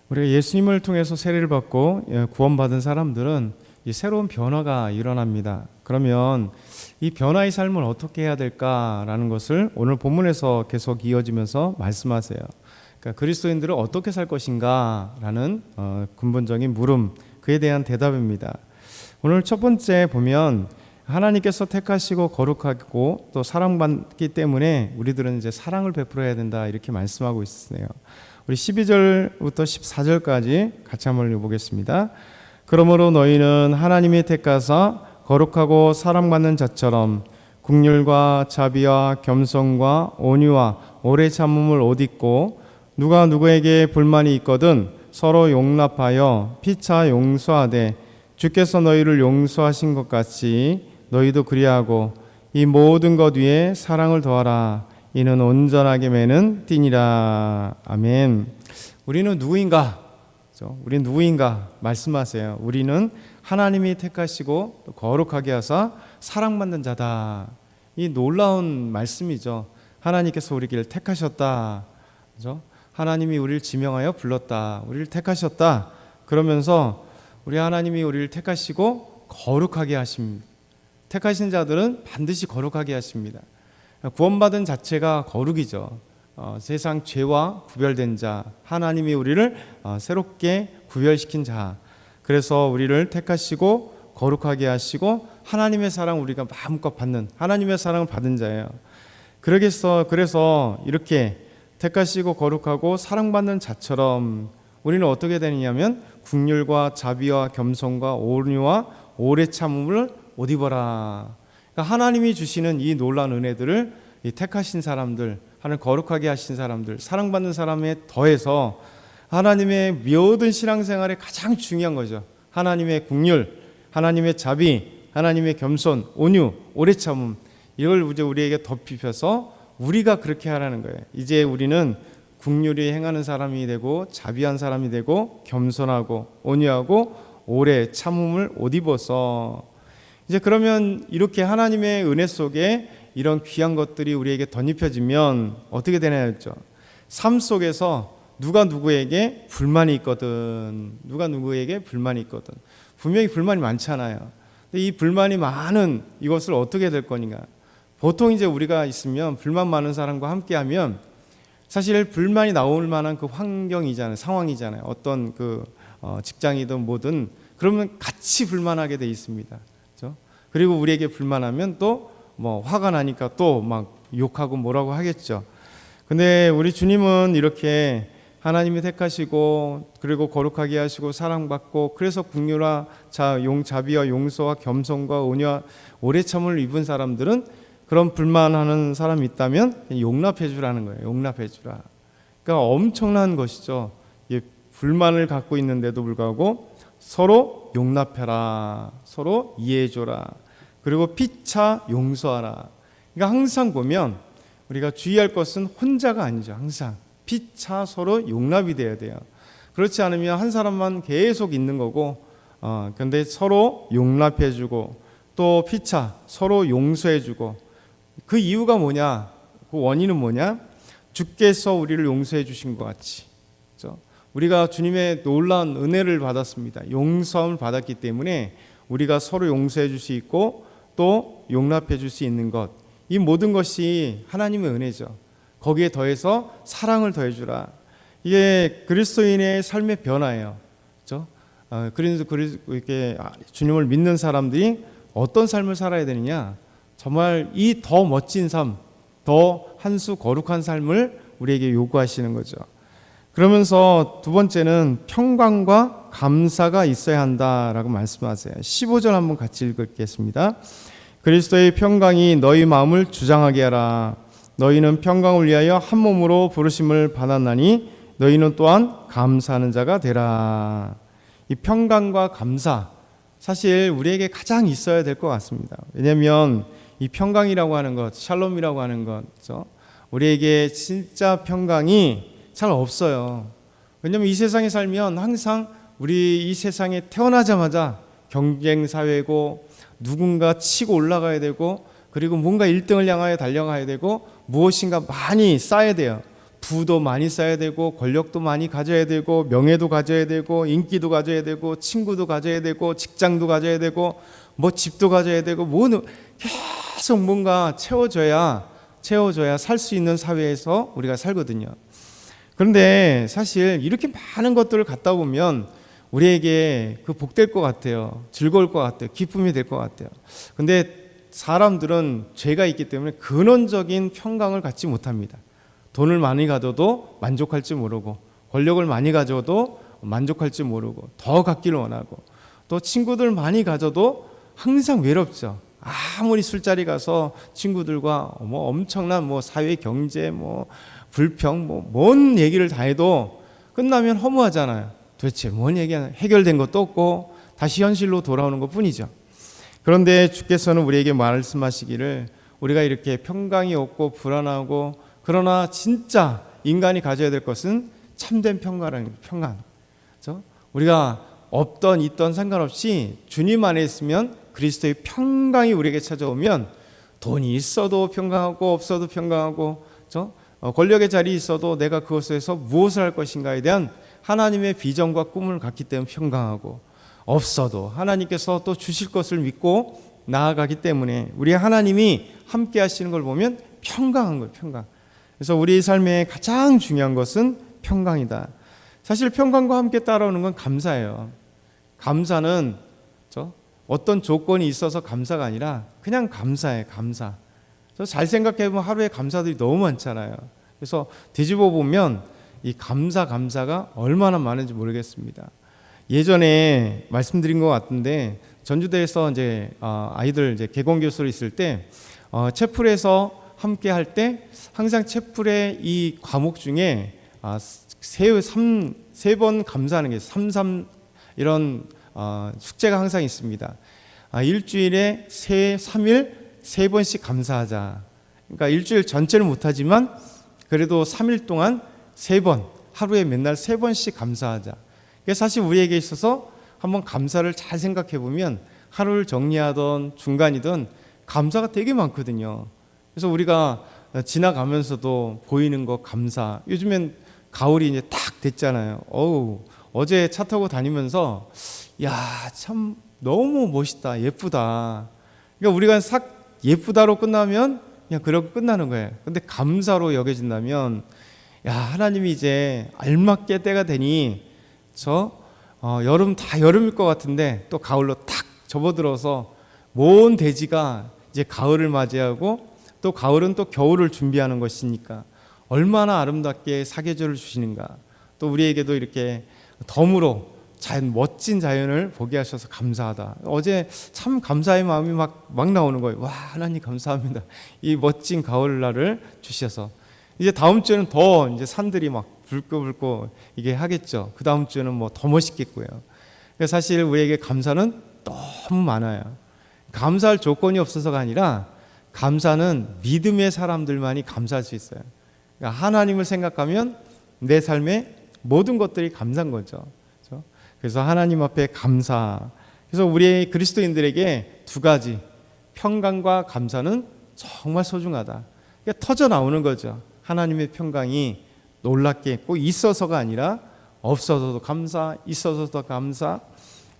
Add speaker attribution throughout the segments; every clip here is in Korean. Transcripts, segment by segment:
Speaker 1: 우리가 예수님을 통해서 세례를 받고 구원받은 사람들은 이 새로운 변화가 일어납니다. 그러면 이 변화의 삶을 어떻게 해야 될까라는 것을 오늘 본문에서 계속 이어지면서 말씀하세요. 그러니까 그리스도인들은 어떻게 살 것인가라는 근본적인 물음, 그에 대한 대답입니다. 오늘 첫 번째 보면 하나님께서 택하시고 거룩하고 또 사랑받기 때문에 우리들은 이제 사랑을 베풀어야 된다, 이렇게 말씀하고 있으세요. 우리 12절부터 14절까지 같이 한번 읽어보겠습니다. 그러므로 너희는 하나님이 택하사 거룩하고 사랑받는 자처럼 긍휼과 자비와 겸손과 온유와 오래 참음을 옷 입고, 누가 누구에게 불만이 있거든 서로 용납하여 피차 용서하되 주께서 너희를 용서하신 것 같이 너희도 그리하고 이 모든 것 위에 사랑을 더하라. 이는 온전하게 매는 띠니라. 아멘. 우리는 누구인가? 우리는 누구인가? 말씀하세요. 우리는 하나님이 택하시고 거룩하게 하사 사랑받는 자다. 이 놀라운 말씀이죠. 하나님께서 우리를 택하셨다. 그죠? 하나님이 우리를 지명하여 불렀다. 우리를 택하셨다. 그러면서 우리 하나님이 우리를 택하시고 거룩하게 하십니다. 택하신 자들은 반드시 거룩하게 하십니다. 구원받은 자체가 거룩이죠. 세상 죄와 구별된 자, 하나님이 우리를 새롭게 구별시킨 자, 그래서 우리를 택하시고 거룩하게 하시고 하나님의 사랑 우리가 마음껏 받는, 하나님의 사랑을 받은 자예요. 그래서 이렇게 택하시고 거룩하고 사랑받는 자처럼 우리는 어떻게 되느냐면 긍휼과 자비와 겸손과 온유와 오래 참음을 옷 입어라. 그러니까 하나님이 주시는 이 놀라운 은혜들을 이 택하신 사람들, 하나님 거룩하게 하신 사람들, 사랑받는 사람에 더해서 하나님의 모든 신앙생활에 가장 중요한 거죠. 하나님의 긍휼, 하나님의 자비, 하나님의 겸손, 온유, 오래 참음, 이걸 이제 우리에게 덧입혀서 우리가 그렇게 하라는 거예요. 이제 우리는 긍휼히 행하는 사람이 되고 자비한 사람이 되고 겸손하고 온유하고 오래 참음을 옷 입어서, 이제 그러면 이렇게 하나님의 은혜 속에 이런 귀한 것들이 우리에게 덧입혀지면 어떻게 되냐 했죠. 삶 속에서 누가 누구에게 불만이 있거든, 분명히 불만이 많잖아요. 근데 이 불만이 많은 이것을 어떻게 될 거니까, 보통 이제 우리가 있으면 불만 많은 사람과 함께하면 사실 불만이 나올 만한 그 환경이잖아요, 상황이잖아요. 어떤 그 직장이든 뭐든, 그러면 같이 불만하게 돼 있습니다. 그렇죠? 그리고 우리에게 불만하면 또 뭐 화가 나니까 또 막 욕하고 뭐라고 하겠죠. 근데 우리 주님은 이렇게 하나님이 택하시고 그리고 거룩하게 하시고 사랑받고, 그래서 긍휼과 자비와 용서와 겸손과 온유와 오래 참음을 입은 사람들은 그런 불만하는 사람이 있다면 용납해 주라는 거예요. 용납해 주라. 그러니까 엄청난 것이죠. 불만을 갖고 있는데도 불구하고 서로 용납해라, 서로 이해해 줘라, 그리고 피차 용서하라. 그러니까 항상 보면 우리가 주의할 것은 혼자가 아니죠. 항상 피차 서로 용납이 돼야 돼요. 그렇지 않으면 한 사람만 계속 있는 거고, 근데 서로 용납해 주고 또 피차 서로 용서해 주고, 그 이유가 뭐냐? 그 원인은 뭐냐? 주께서 우리를 용서해 주신 것 같이, 그렇죠? 우리가 주님의 놀라운 은혜를 받았습니다. 용서함을 받았기 때문에 우리가 서로 용서해 줄 수 있고 또 용납해 줄 수 있는 것, 이 모든 것이 하나님의 은혜죠. 거기에 더해서 사랑을 더해 주라. 이게 그리스도인의 삶의 변화예요. 그렇죠? 그래서 이렇게 주님을 믿는 사람들이 어떤 삶을 살아야 되느냐? 정말 이 더 멋진 삶, 더 한 수 거룩한 삶을 우리에게 요구하시는 거죠. 그러면서 두 번째는 평강과 감사가 있어야 한다라고 말씀하세요. 15절 한번 같이 읽겠습니다. 그리스도의 평강이 너희 마음을 주장하게 하라. 너희는 평강을 위하여 한 몸으로 부르심을 받았나니 너희는 또한 감사하는 자가 되라. 이 평강과 감사, 사실 우리에게 가장 있어야 될 것 같습니다. 왜냐하면 이 평강이라고 하는 것, 샬롬이라고 하는 것, 그렇죠? 우리에게 진짜 평강이 잘 없어요. 왜냐하면 이 세상에 살면 항상 우리 이 세상에 태어나자마자 경쟁 사회고, 누군가 치고 올라가야 되고, 그리고 뭔가 1등을 향하여 달려가야 되고, 무엇인가 많이 쌓아야 돼요. 부도 많이 쌓아야 되고 권력도 많이 가져야 되고 명예도 가져야 되고 인기도 가져야 되고 친구도 가져야 되고 직장도 가져야 되고 뭐 집도 가져야 되고 뭐 계속 뭔가 채워줘야 살 수 있는 사회에서 우리가 살거든요. 그런데 사실 이렇게 많은 것들을 갖다 보면 우리에게 그 복될 것 같아요. 즐거울 것 같아요. 기쁨이 될 것 같아요. 근데 사람들은 죄가 있기 때문에 근원적인 평강을 갖지 못합니다. 돈을 많이 가져도 만족할지 모르고 권력을 많이 가져도 만족할지 모르고 더 갖기를 원하고 또 친구들 많이 가져도 항상 외롭죠. 아무리 술자리 가서 친구들과 뭐 엄청난 뭐 사회 경제 뭐 불평 뭐 뭔 얘기를 다 해도 끝나면 허무하잖아요. 도대체 뭔 얘기야? 해결된 것도 없고 다시 현실로 돌아오는 것뿐이죠. 그런데 주께서는 우리에게 말씀하시기를 우리가 이렇게 평강이 없고 불안하고 그러나 진짜 인간이 가져야 될 것은 참된 평강. 그렇죠? 우리가 없던 있던 상관없이 주님 안에 있으면 그리스도의 평강이 우리에게 찾아오면 돈이 있어도 평강하고 없어도 평강하고 그렇죠? 권력의 자리에 있어도 내가 그것에서 무엇을 할 것인가에 대한 하나님의 비전과 꿈을 갖기 때문에 평강하고 없어도 하나님께서 또 주실 것을 믿고 나아가기 때문에 우리 하나님이 함께 하시는 걸 보면 평강한 거예요. 평강. 그래서 우리 삶의 가장 중요한 것은 평강이다. 사실 평강과 함께 따라오는 건 감사예요. 감사는 어떤 조건이 있어서 감사가 아니라 그냥 감사예요. 감사. 잘 생각해보면 하루에 감사들이 너무 많잖아요. 그래서 뒤집어 보면 이 감사가 얼마나 많은지 모르겠습니다. 예전에 말씀드린 것 같은데 전주대에서 이제 아이들 이제 개공 교수로 있을 때 채플에서 함께 할 때 항상 채플의 이 과목 중에 세 번 감사하는 게 3 이런 숙제가 항상 있습니다. 일주일에 3일 3번씩 감사하자. 그러니까 일주일 전체는 못하지만 그래도 3일 동안 3번, 하루에 맨날 3번씩 감사하자. 사실 우리에게 있어서 한번 감사를 잘 생각해 보면 하루를 정리하던 중간이든 감사가 되게 많거든요. 그래서 우리가 지나가면서도 보이는 거 감사. 요즘엔 가을이 이제 딱 됐잖아요. 어제 차 타고 다니면서 야, 참 너무 멋있다, 예쁘다. 그러니까 우리가 싹 예쁘다로 끝나면 그냥 그러고 끝나는 거예요. 근데 감사로 여겨진다면 야, 하나님이 이제 알맞게 때가 되니 여름 다 여름일 것 같은데 또 가을로 탁 접어들어서 온 대지가 이제 가을을 맞이하고 또 가을은 또 겨울을 준비하는 것이니까 얼마나 아름답게 사계절을 주시는가. 또 우리에게도 이렇게 덤으로 멋진 자연을 보게 하셔서 감사하다. 어제 참 감사의 마음이 막 나오는 거예요. 와, 하나님 감사합니다. 이 멋진 가을날을 주셔서. 이제 다음 주에는 더 이제 산들이 막 붉고 이게 하겠죠. 그 다음 주에는 뭐 더 멋있겠고요. 사실 우리에게 감사는 너무 많아요. 감사할 조건이 없어서가 아니라 감사는 믿음의 사람들만이 감사할 수 있어요. 그러니까 하나님을 생각하면 내 삶의 모든 것들이 감사한 거죠. 그래서 하나님 앞에 감사. 그래서 우리 그리스도인들에게 두 가지, 평강과 감사는 정말 소중하다. 그러니까 터져 나오는 거죠. 하나님의 평강이 놀랍게 꼭 있어서가 아니라 없어서도 감사, 있어서도 감사,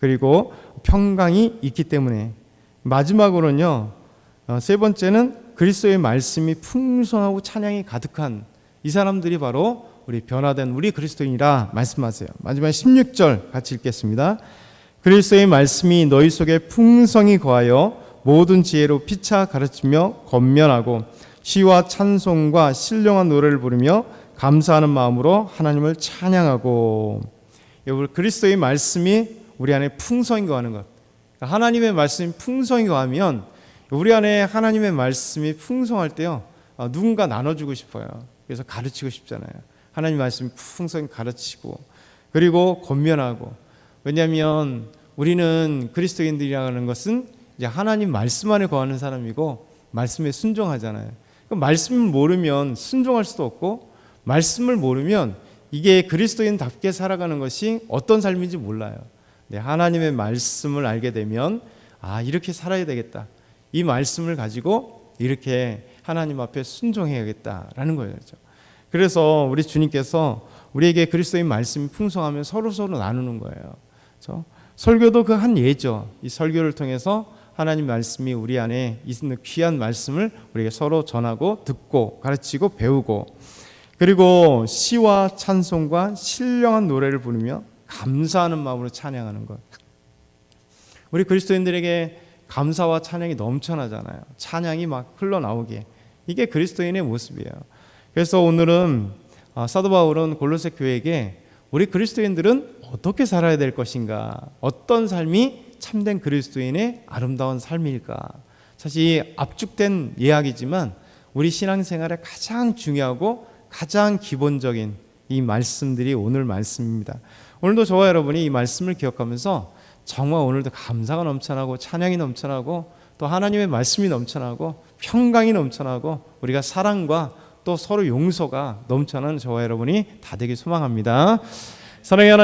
Speaker 1: 그리고 평강이 있기 때문에. 마지막으로는요, 세 번째는 그리스도의 말씀이 풍성하고 찬양이 가득한 이 사람들이 바로 우리 변화된 우리 그리스도인이라 말씀하세요. 마지막 16절 같이 읽겠습니다. 그리스도의 말씀이 너희 속에 풍성히 거하여 모든 지혜로 피차 가르치며 권면하고 시와 찬송과 신령한 노래를 부르며 감사하는 마음으로 하나님을 찬양하고. 우리 그리스도의 말씀이 우리 안에 풍성히 거하는 것. 하나님의 말씀이 풍성히 거하면 우리 안에 하나님의 말씀이 풍성할 때요, 누군가 나눠주고 싶어요. 그래서 가르치고 싶잖아요. 하나님 말씀 풍성히 가르치고 그리고 권면하고. 왜냐하면 우리는 그리스도인들이라는 것은 이제 하나님 말씀 안에 거하는 사람이고 말씀에 순종하잖아요. 말씀을 모르면 순종할 수도 없고 말씀을 모르면 이게 그리스도인답게 살아가는 것이 어떤 삶인지 몰라요. 하나님의 말씀을 알게 되면 이렇게 살아야 되겠다. 이 말씀을 가지고 이렇게 하나님 앞에 순종해야겠다라는 거예요. 그래서 우리 주님께서 우리에게 그리스도의 말씀이 풍성하면 서로 나누는 거예요. 그렇죠? 설교도 그 한 예죠. 이 설교를 통해서 하나님 말씀이 우리 안에 있는 귀한 말씀을 우리에게 서로 전하고 듣고 가르치고 배우고, 그리고 시와 찬송과 신령한 노래를 부르며 감사하는 마음으로 찬양하는 것. 우리 그리스도인들에게 감사와 찬양이 넘쳐나잖아요. 찬양이 막 흘러나오게. 이게 그리스도인의 모습이에요. 그래서 오늘은 사도 바울은 골로새 교회에게 우리 그리스도인들은 어떻게 살아야 될 것인가, 어떤 삶이 참된 그리스도인의 아름다운 삶일까. 사실 압축된 이야기지만 우리 신앙생활에 가장 중요하고 가장 기본적인 이 말씀들이 오늘 말씀입니다. 오늘도 저와 여러분이 이 말씀을 기억하면서 정말 오늘도 감사가 넘쳐나고 찬양이 넘쳐나고 또 하나님의 말씀이 넘쳐나고 평강이 넘쳐나고 우리가 사랑과 또 서로 용서가 넘쳐나는 저와 여러분이 다 되길 소망합니다. 사랑의 하나님,